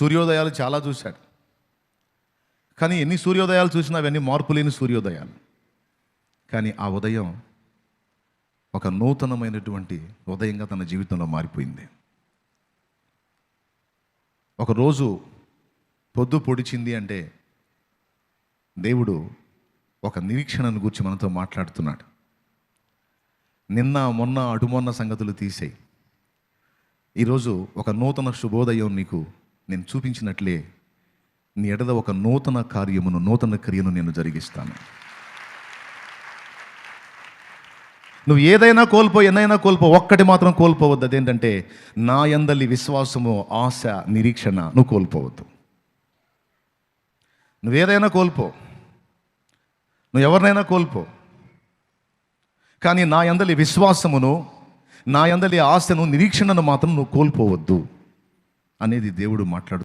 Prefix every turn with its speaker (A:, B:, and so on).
A: సూర్యోదయాలు చాలా చూశాడు. కానీ ఎన్ని సూర్యోదయాలు చూసినా అవన్నీ మార్పు లేని సూర్యోదయాలు. కానీ ఆ ఉదయం ఒక నూతనమైనటువంటి ఉదయంగా తన జీవితంలో మారిపోయింది. ఒకరోజు పొద్దు పొడిచింది అంటే దేవుడు ఒక నిరీక్షణను గురించి మనతో మాట్లాడుతున్నాడు. నిన్న మొన్న అటుమొన్న సంగతులు తీసేయి. ఈరోజు ఒక నూతన శుభోదయం నీకు నేను చూపించినట్లే నీ ఎడల ఒక నూతన కార్యమును, నూతన క్రియను నేను జరిగిస్తాను. నువ్వు ఏదైనా కోల్పో, ఎన్నైనా కోల్పో, ఒక్కటి మాత్రం కోల్పోవద్దు. అదేంటంటే నా యందలి విశ్వాసము, ఆశ, నిరీక్షణ నువ్వు కోల్పోవద్దు. నువ్వేదైనా కోల్పో, నువ్వు ఎవరినైనా కోల్పో, కానీ నా యందలి విశ్వాసమును, నా యందలి ఆశను, నిరీక్షణను మాత్రం నువ్వు కోల్పోవద్దు అనేది దేవుడు మాట్లాడుతున్నాడు.